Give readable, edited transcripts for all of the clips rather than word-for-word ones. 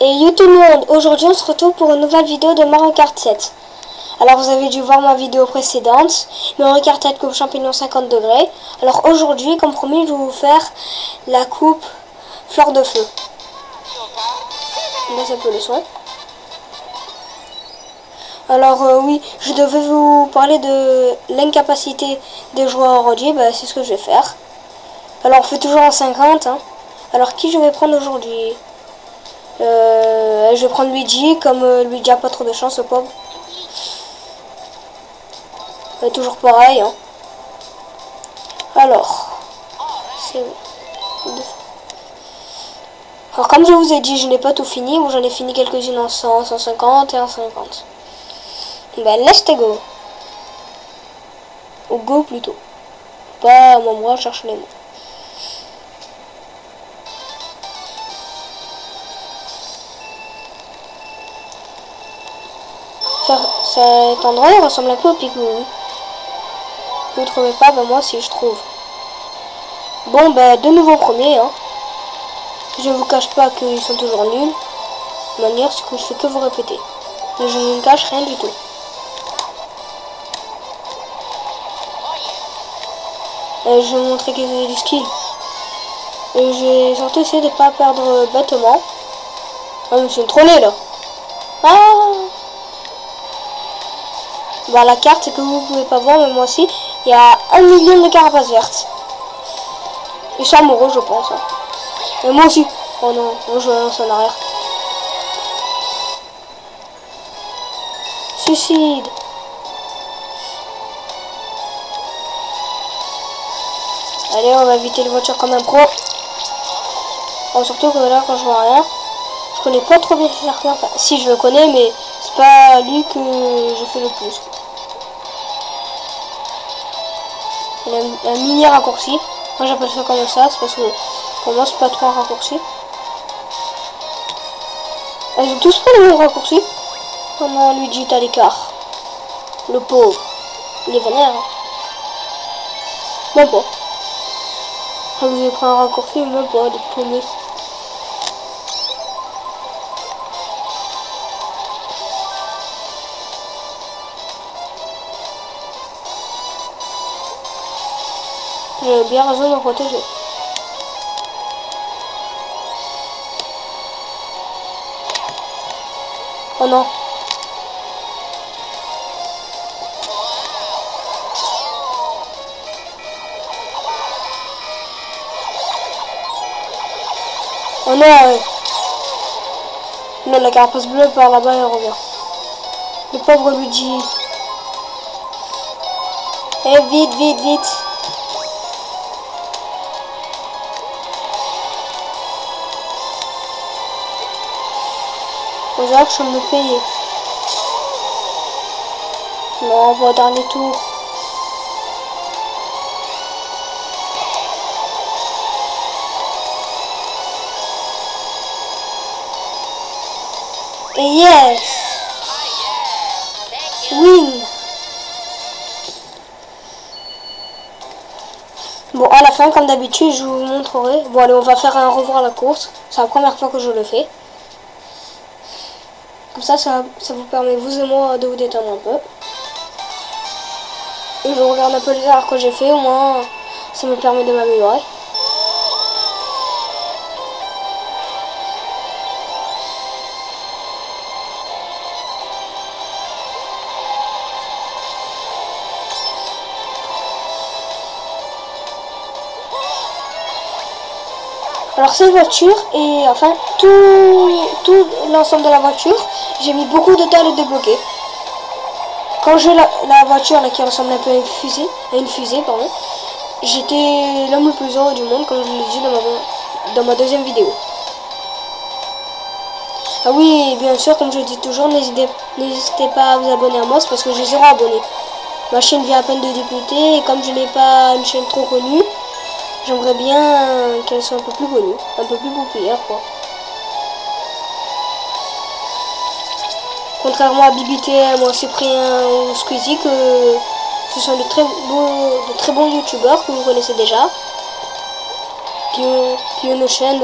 Et yo tout le monde, aujourd'hui on se retrouve pour une nouvelle vidéo de Mario Kart 7. Alors vous avez dû voir ma vidéo précédente, Mario Kart 7 coupe champignon 50 degrés. Alors aujourd'hui, comme promis, je vais vous faire la coupe fleur de feu. Là c'est un peu le son. Alors oui, je devais vous parler de l'incapacité des joueurs aujourd'hui, bah, c'est ce que je vais faire. Alors on fait toujours en 50, hein. Alors qui je vais prendre aujourd'hui? Je vais prendre Luigi, comme Luigi a pas trop de chance, le pauvre. Toujours pareil, hein. Alors, comme je vous ai dit, je n'ai pas tout fini. Bon, j'en ai fini quelques-unes en 100, 150 et en 50. Ben, let's go. Ou go plutôt. Pas moi, je cherche les mots. Cet endroit il ressemble un peu au Pikmin. Vous ne trouvez pas? Ben moi aussi je trouve. Bon ben de nouveau premier, hein. Je ne vous cache pas qu'ils sont toujours nuls. De manière, ce que je fais que vous répéter. Mais je ne cache rien du tout. Et je vais vous montrer qu'ils ont du skill. Et j'ai surtout essayé de ne pas perdre bêtement. Ah mais c'est une trollée là. Ah, bah, la carte, c'est que vous pouvez pas voir, mais moi aussi, il y a 1 million de carapaces vertes. Ils sont amoureux, je pense. Hein. Et moi aussi. Oh non, moi je lance en arrière. Suicide. Allez, on va éviter les voitures comme un pro. Oh, surtout que là, quand je vois rien, je connais pas trop bien certains. Enfin, si je le connais, mais c'est pas lui que je fais le plus. Il a un mini raccourci. Moi j'appelle ça comme ça, c'est parce que pour moi c'est pas trop un raccourci. Ils ont tous pris le même raccourci. Oh non, Luigi est à l'écart. Le pauvre. Il est vénère. Hein. Même pas. Ah, vous avez pris un raccourci, même pas, des premiers. J'ai bien raison d'en protéger. Oh non. Oh non. Non, la carapace bleue par là-bas elle revient. Le pauvre Luigi. Eh, vite, vite, vite. Faut que je suis me payer. Non, on va au dernier tour. Et yes! Win! Bon, à la fin, comme d'habitude, je vous montrerai. Bon, allez, on va faire un revoir la course. C'est la première fois que je le fais. Comme ça vous permet, vous et moi, de vous détendre un peu. Et je regarde un peu les erreurs que j'ai fait, au moins, ça me permet de m'améliorer. Alors cette voiture et enfin tout l'ensemble de la voiture, j'ai mis beaucoup de temps à le débloquer. Quand j'ai la voiture là qui ressemble un peu à une fusée, pardon, j'étais l'homme le plus heureux du monde, comme je l'ai dit dans ma deuxième vidéo. Ah oui, bien sûr, comme je dis toujours, n'hésitez pas à vous abonner à moi, c'est parce que j'ai 0 abonnés. Ma chaîne vient à peine de débuter et comme je n'ai pas une chaîne trop connue, j'aimerais bien qu'elle soit un peu plus connue, un peu plus populaire, quoi. Contrairement à BBTM, moi Cyprien ou Squeezie, que ce sont de très bons youtubeurs que vous connaissez déjà, qui ont une chaîne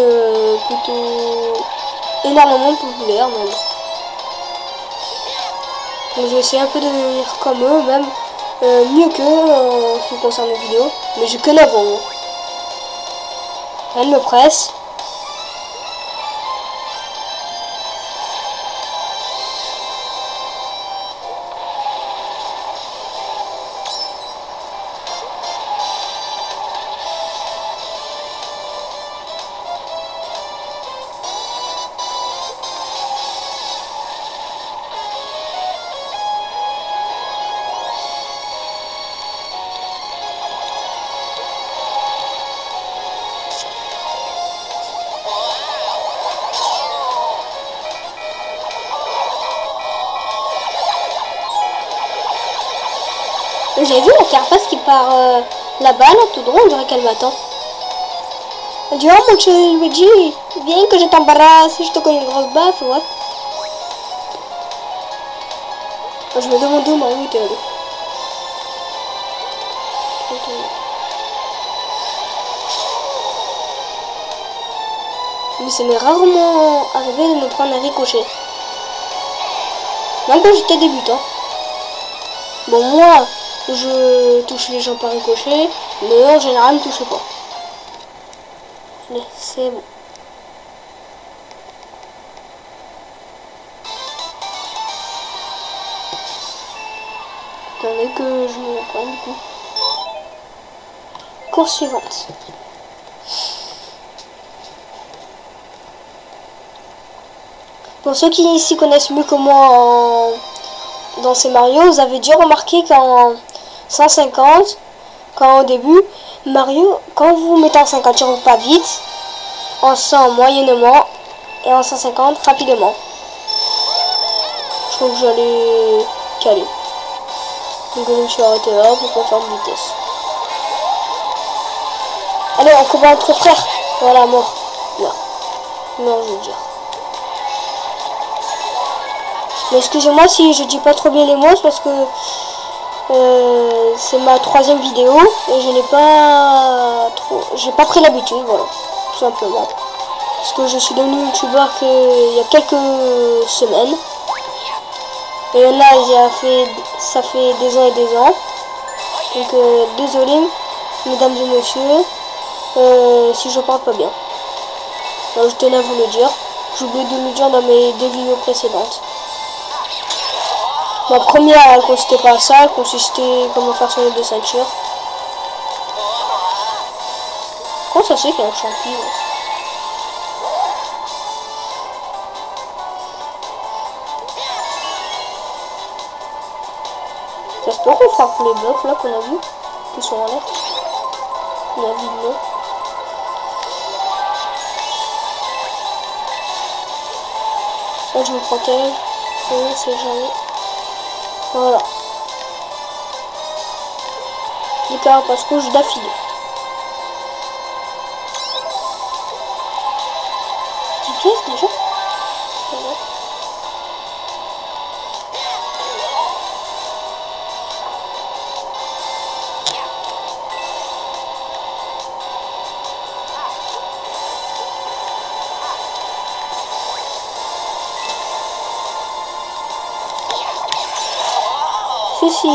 plutôt énormément populaires même. Donc je vais essayer un peu de devenir comme eux, même mieux qu'eux en ce qui concerne les vidéos. Mais j'ai que 9 ans. Elle me presse. Vous avez vu la carapace qui part là-bas, là, tout droit, on dirait qu'elle m'attend. Elle dit, oh mon chéri Luigi, viens que je t'embarrasse, je te connais une grosse baffe, ouais. Moi, je me demande où Mario était allé. Mais ça m'est rarement arrivé de me prendre un ricochet. Même quand j'étais débutant. Bon, moi, je touche les gens par ricochet, mais en général, ne touchez pas. Mais c'est bon. Attendez que je me prenne du coup. Course suivante. Pour ceux qui s'y connaissent mieux que moi dans ces Mario, vous avez déjà remarqué qu'en 150, quand au début, Mario, quand vous mettez en 50, il ne roule pas vite, en 100 moyennement, et en 150 rapidement. Je trouve que j'allais caler. Donc je me suis arrêté là pour pas faire de vitesse. Allez, on combat entre frères. Voilà, mort. Là. Non, je veux dire. Mais excusez-moi si je dis pas trop bien les mots, c'est parce que c'est ma 3e vidéo et je n'ai pas trop, j'ai pas pris l'habitude, voilà, tout simplement. Parce que je suis devenu youtubeur il y a quelques semaines. Et là, ça fait des ans et des ans. Donc désolé, mesdames et messieurs, si je parle pas bien. Alors, je tenais à vous le dire. J'ai oublié de le dire dans mes 2 vidéos précédentes. Ma première, elle consistait pas à ça, elle consistait comment faire son de ceinture. Comment ça se fait qu'il y a un champion? J'espère qu'on frappe les blocs là qu'on a vu, qui sont en l'air. On a vu non. Là je me protège, on sait jamais. Voilà. Des carapaces rouges d'affilée. Petite pièce déjà. Voilà. Si.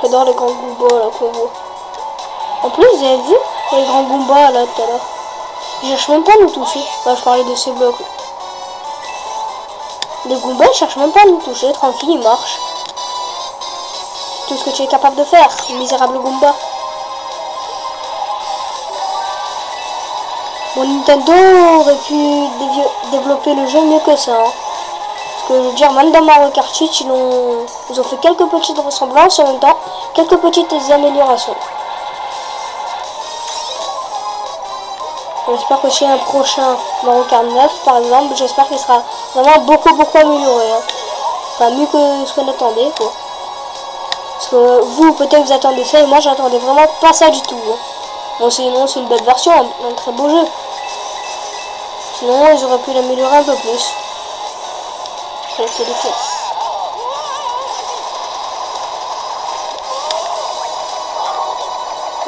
J'adore les grands Goombas là qu'on voit. En plus, vous avez vu les grands Goombas là tout à l'heure. Ils cherchent même pas à nous toucher. Bah, je parlais de ces blocs. Les Goombas ils cherchent même pas à nous toucher. Tranquille, ils marchent. Tout ce que tu es capable de faire, misérable Goomba. Bon, Nintendo aurait pu développer le jeu mieux que ça. Hein. Parce que je veux dire, même dans Mario Kart 8, ils ont fait quelques petites ressemblances en même temps, quelques petites améliorations. J'espère que chez un prochain Mario Kart 9, par exemple, j'espère qu'il sera vraiment beaucoup amélioré. Hein. Enfin, mieux que ce qu'on attendait, quoi. Parce que vous, peut-être vous attendez ça, et moi, j'attendais vraiment pas ça du tout. Hein. Bon, sinon, c'est une belle version, un très beau jeu. Sinon, ils auraient pu l'améliorer un peu plus. Collecter des pièces.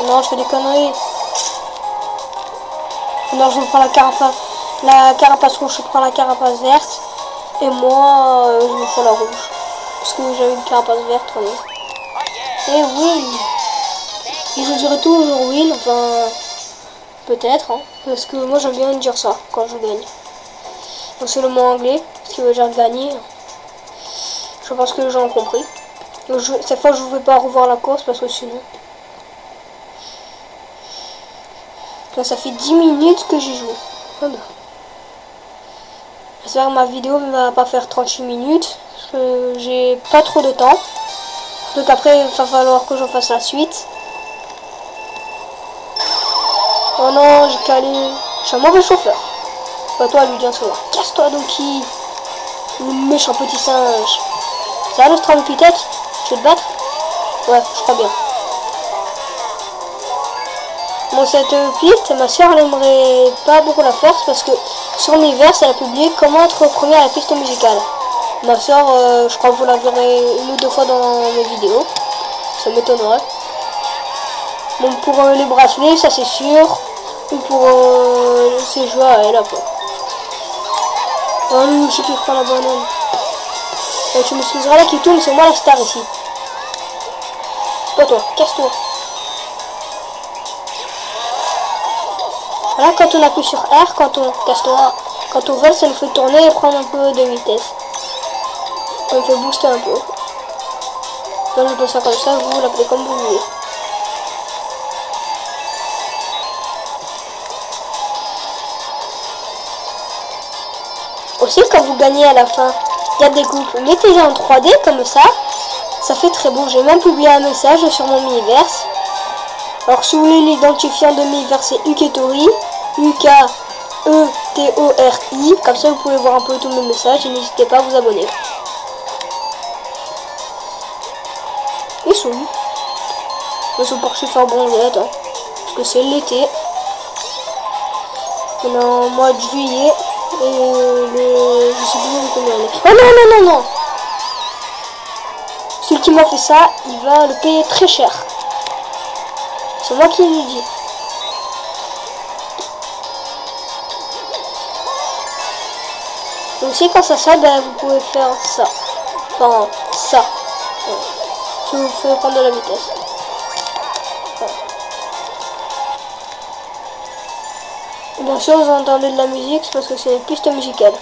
Non, je fais des conneries. Alors je prends la carapace rouge, je prends la carapace verte. Et moi, je me prends la rouge. Parce que j'ai une carapace verte quand même. Et win. Et je dirais toujours win, enfin... Peut-être, hein, parce que moi j'aime bien dire ça quand je gagne. Donc c'est le mot anglais, ce qui veut dire gagner. Je pense que les gens ont compris. Donc cette fois je ne vais pas revoir la course parce que sinon... Là ça fait 10 minutes que j'y joue. Ah bah. J'espère que ma vidéo ne va pas faire 38 minutes. Parce que j'ai pas trop de temps. Donc après il va falloir que j'en fasse la suite. Oh non, j'ai calé. Je suis un mauvais chauffeur. Pas toi, lui, bien sûr. Casse-toi, Doki. Le méchant petit singe. Ça va, l'Australopithèque? Tu veux te battre? Ouais, je crois bien. Bon, cette piste, ma soeur, elle aimerait pas beaucoup la faire parce que sur Miiverse, elle a publié comment être premier à la piste musicale. Ma soeur, je crois que vous la verrez 1 ou 2 fois dans mes vidéos. Ça m'étonnerait. Bon, pour les bracelets, ça c'est sûr. Ou pour ces jeux à elle après. Oh non, je sais qui prend la banane. Tu m'excuseras là qui tourne, c'est moi la star ici. C'est pas toi, casse-toi. Voilà, quand on appuie sur R, quand on casse-toi, quand on vole, ça nous fait tourner et prendre un peu de vitesse. Ça me fait booster un peu. Moi je fais ça comme ça, vous l'appelez comme vous voulez. Aussi, quand vous gagnez à la fin, il y a des coupes. Mettez-les en 3D comme ça. Ça fait très bon. J'ai même publié un message sur mon Miiverse. Alors, si vous voulez l'identifiant de Miiverse, c'est Uketori. U-K-E-T-O-R-I. Comme ça, vous pouvez voir un peu tous mes messages. Et n'hésitez pas à vous abonner. Ils sont où? Ils sont partis faire bronzette. Hein, parce que c'est l'été. On est en mois de juillet. Et je sais plus combien on est. Oh non, non, non, non! Celui qui m'a fait ça, il va le payer très cher. C'est moi qui lui dis. Donc si quand ça sort, ben, vous pouvez faire ça. Enfin, ça. Ouais. Qui vous fait prendre de la vitesse. Ouais. Bien sûr, vous entendez de la musique, c'est parce que c'est une piste musicale.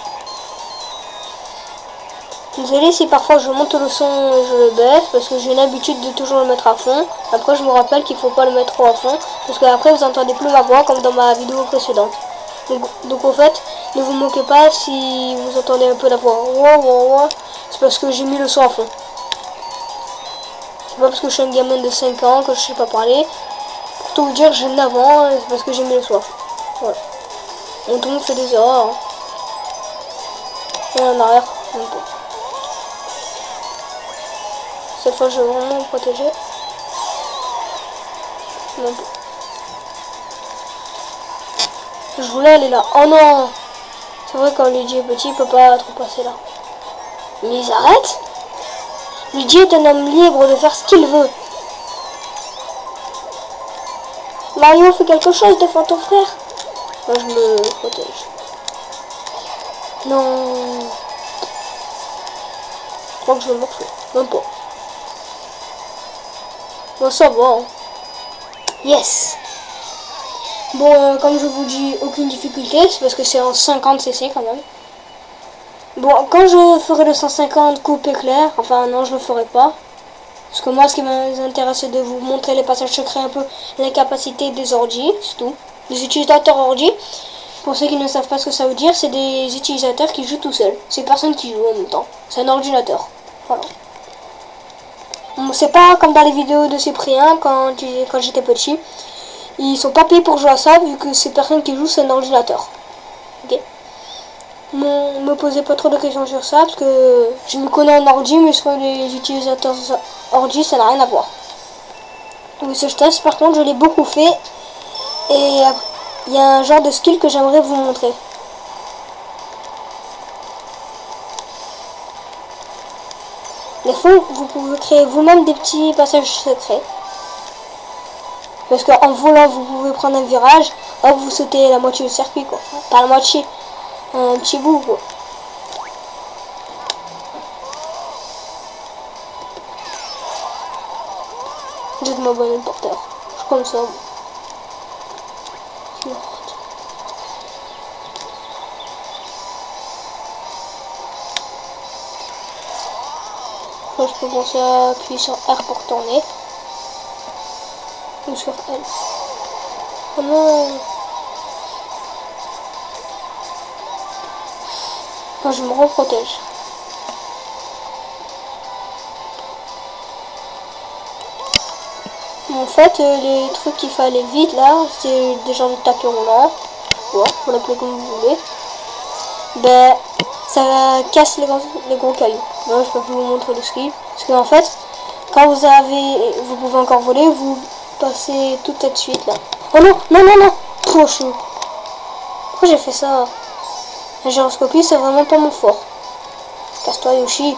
Désolé si parfois je monte le son et je le baisse, parce que j'ai une habitude de toujours le mettre à fond. Après, je me rappelle qu'il faut pas le mettre trop à fond, parce que après vous entendez plus ma voix, comme dans ma vidéo précédente. Donc en fait, ne vous moquez pas si vous entendez un peu la voix. C'est parce que j'ai mis le son à fond. C'est pas parce que je suis un gamin de 5 ans que je sais pas parler. Pour tout vous dire, j'ai 9 ans, c'est parce que j'ai mis le son à fond. Voilà. Bon, tout le monde fait des erreurs. Hein. Et en arrière, un peu. Cette fois, je vais vraiment me protéger. Un peu. Je voulais aller là. Oh non! C'est vrai, quand Luigi est petit, il peut pas trop passer là. Mais ils arrêtent? Luigi est un homme libre de faire ce qu'il veut. Mario fait quelque chose, défend ton frère. Moi, je me protège. Non. Je crois que je vais me morfler. Même pas. Bon, ça va. Hein. Yes. Bon, comme je vous dis, aucune difficulté. C'est parce que c'est en 50 cc quand même. Bon, quand je ferai le 150 coupe éclair, enfin non, je le ferai pas. Parce que moi, ce qui m'intéresse, c'est de vous montrer les passages secrets, un peu les capacités des ordi, c'est tout. Les utilisateurs ordi, pour ceux qui ne savent pas ce que ça veut dire, c'est des utilisateurs qui jouent tout seuls. C'est personne qui joue en même temps. C'est un ordinateur. Voilà. C'est pas comme dans les vidéos de Cyprien quand j'étais petit. Ils sont pas payés pour jouer à ça, vu que c'est personne qui joue, c'est un ordinateur. Ok. Me posez pas trop de questions sur ça, parce que je me connais en ordi, mais sur les utilisateurs ordi, ça n'a rien à voir. Donc ce test, par contre, je l'ai beaucoup fait. Et il y a un genre de skill que j'aimerais vous montrer. Des fois, vous pouvez créer vous-même des petits passages secrets. Parce qu'en volant, vous pouvez prendre un virage, hop, vous sautez la moitié du circuit, quoi. Enfin, pas la moitié, un petit bout, quoi. Jette-moi bonne porteur. Je suis comme ça. Moi, je peux penser à appuyer sur R pour tourner. Ou sur L. Oh non! Moi, je me reprotège. En fait, les trucs qu'il fallait vite là, c'est des genres de tapis roulants. Ouais, vous l'appelez comme vous voulez. Ben, ça casse les gros cailloux. Moi, je peux plus vous montrer le ski. Parce qu'en fait, quand vous pouvez encore voler, vous passez toute cette suite là. Oh non, non, non, non. Trop chaud. Pourquoi j'ai fait ça? La gyroscopie, c'est vraiment pas mon fort. Casse-toi, Yoshi.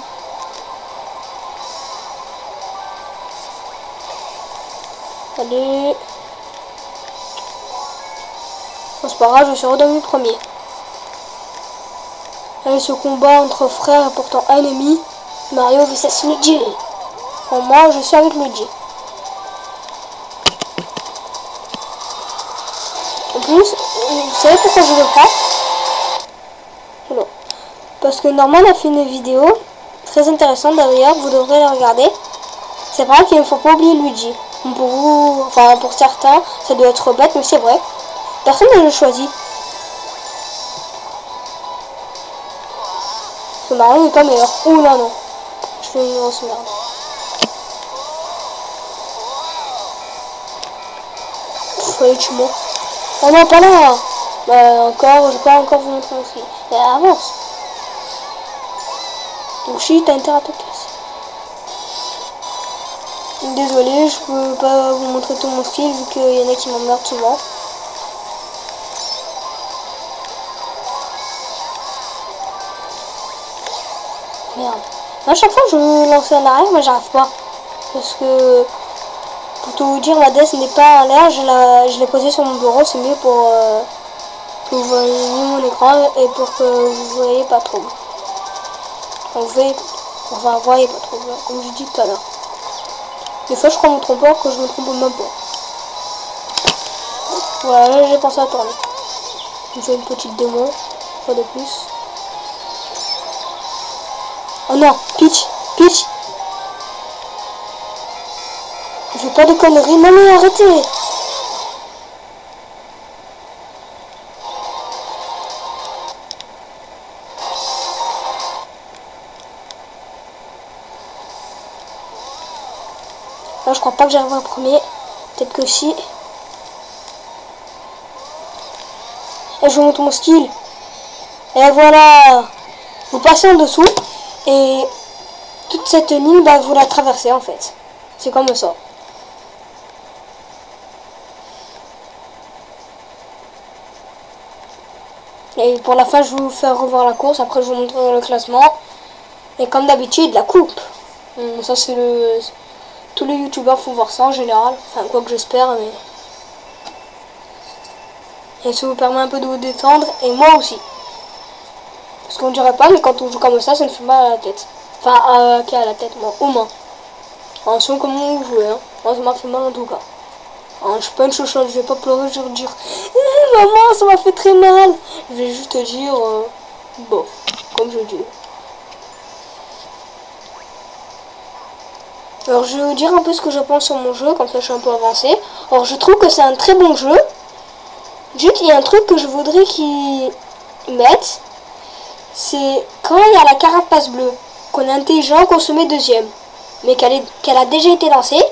Allez. Bon, c'est pas grave, je suis redevenu premier. Allez, ce combat entre frères est pourtant ennemi. Mario vs Luigi. Bon, moi, je suis avec Luigi. En plus, vous savez pourquoi je le prends? Voilà. Parce que Norman a fait une vidéo très intéressante d'ailleurs, vous devrez la regarder. C'est vrai qu'il ne faut pas oublier Luigi. Pour vous, enfin pour certains, ça doit être bête, mais c'est vrai. Personne ne le choisit. Ce Mario n'est pas meilleur. Oh là non. Je fais une grosse merde. Allez, tu mens. Oh non, pas là. Bah encore, je peux pas encore vous montrer aussi. Et avance. Donc si t'as intérêt à te casser. Désolé, je peux pas vous montrer tout mon style vu qu'il y en a qui m'emmerdent souvent. Merde. À chaque fois que je veux lancer en arrière, mais j'arrive pas. Parce que, pour tout vous dire, la DS n'est pas en l'air. Je l'ai posée sur mon bureau. C'est mieux pour que vous voyez mon écran et pour que vous voyez pas trop. Enfin, voyez pas trop, comme je dis tout à l'heure. Des fois, je prends mon trompeur que je me trompe même pas. Voilà, là, j'ai pensé à tourner. Je fais une petite démo, pas de plus. Oh non, Peach, Peach. Je fais pas de conneries, non mais arrêtez. Là, je crois pas que j'arrive en premier. Peut-être que si. Et je vous montre mon skill. Et voilà. Vous passez en dessous. Et toute cette ligne, bah, vous la traversez en fait. C'est comme ça. Et pour la fin, je vais vous faire revoir la course. Après, je vous montrerai le classement. Et comme d'habitude, la coupe. Ça, c'est le... Tous les youtubeurs font voir ça en général. Enfin, quoi que j'espère, mais... Et ça vous permet un peu de vous détendre. Et moi aussi. Parce qu'on dirait pas, mais quand on joue comme ça ne fait mal à la tête. Enfin, à la tête, moi, aux mains. En selon comment vous jouez, hein. Moi, ça m'a fait mal en tout cas. Je suis pas une chouchoute, je vais pas pleurer, je vais dire maman, ça m'a fait très mal. Je vais juste te dire bon, comme je dis. Alors je vais vous dire un peu ce que je pense sur mon jeu, comme ça je suis un peu avancé. Alors je trouve que c'est un très bon jeu. Juste il y a un truc que je voudrais qu'ils mettent. C'est quand il y a la carapace bleue, qu'on est intelligent, qu'on se met deuxième. Mais qu'elle a déjà été lancée.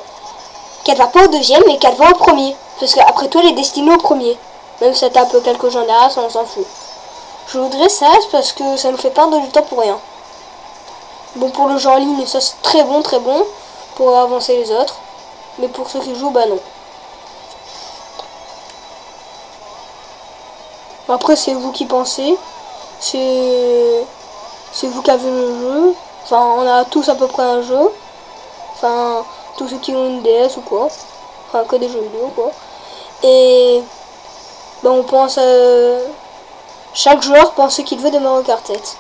Qu'elle va pas au deuxième mais qu'elle va au premier. Parce qu'après tout elle est destinée au premier. Même si ça tape quelques gendarmes, on s'en fout. Je voudrais ça parce que ça nous fait perdre du temps pour rien. Bon pour le jeu en ligne ça c'est très bon pour avancer les autres. Mais pour ceux qui jouent bah non. Après c'est vous qui pensez. C'est vous qui avez le jeu. Enfin on a tous à peu près un jeu. Enfin tous ceux qui ont une DS ou quoi. enfin que des jeux vidéo quoi. Et ben, on pense chaque joueur pense ce qu'il veut de Mario Kart 7.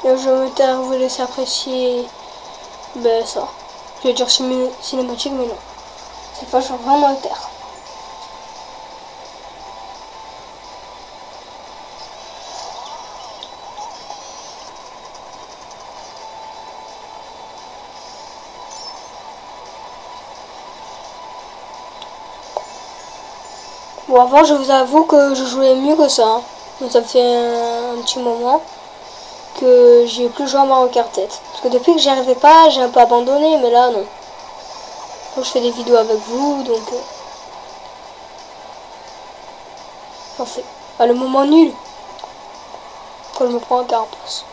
Et je vais vous laisser apprécier ben, ça. Je vais dire cinématique, mais non. Cette fois, je vais vraiment le taire. Bon, avant, je vous avoue que je jouais mieux que ça. Hein. Donc, ça fait un petit moment que j'ai plus joué à Mario Kart 7. Parce que depuis que j'y arrivais pas, j'ai un peu abandonné, mais là, non. Donc, je fais des vidéos avec vous, donc... Parfait. Ah, le moment nul. Quand je me prends un carapace.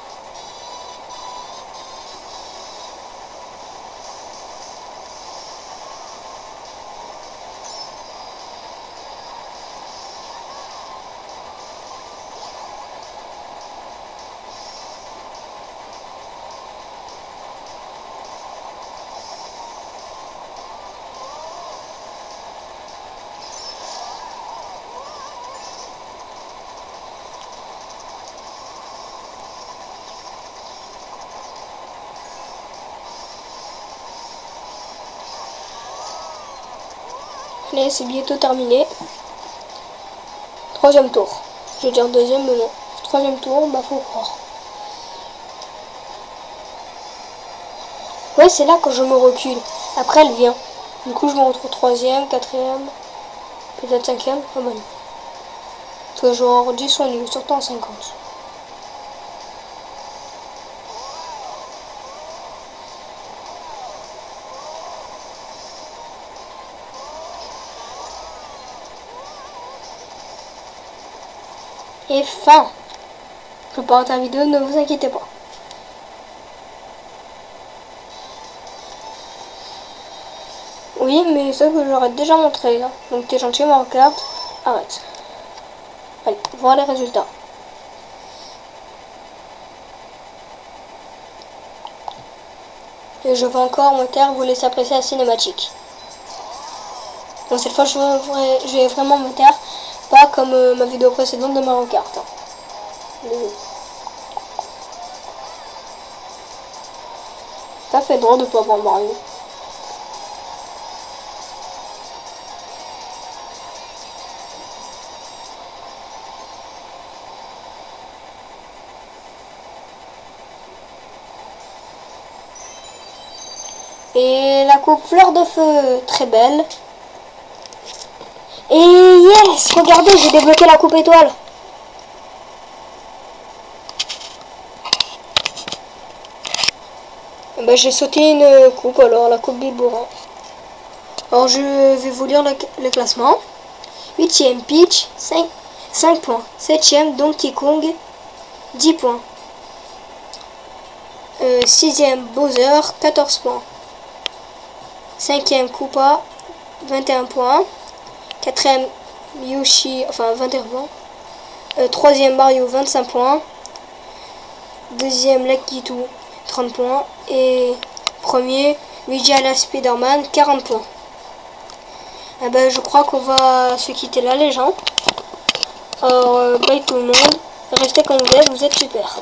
Allez, c'est bientôt terminé. Troisième tour. Je vais dire deuxième, mais non. Troisième tour, bah faut croire. Ouais, c'est là que je me recule. Après, elle vient. Du coup, je me retrouve troisième, quatrième, peut-être cinquième. Ah bah non. Parce que genre 10 sont nuls, surtout en 50. Et fin. Je porte la vidéo, ne vous inquiétez pas. Oui, mais ça que j'aurais déjà montré. Hein. Donc t'es gentil, Mario Kart. Arrête. Allez, voir les résultats. Et je vais encore me taire, vous laisser apprécier la cinématique. Donc cette fois, je vais vraiment me taire. Pas comme ma vidéo précédente de Mario Kart. Hein. Ça fait drôle de pas voir Mario. Et la coupe fleur de feu, très belle. Et yes, regardez, j'ai débloqué la coupe étoile. Ben, j'ai sauté une coupe, alors la coupe Bibourant. Alors je vais vous lire le classement. 8e Peach, 5 points. 7e Donkey Kong, 10 points. 6e Bowser, 14 points. 5e Koopa, 21 points. 4e Yoshi, enfin 21 points. 3e Mario, 25 points. 2e Lakitu, 30 points. Et premier Luigi à la Spider-Man, 40 points. Eh ben, je crois qu'on va se quitter là les gens. Alors bye tout le monde. Restez comme vous êtes super.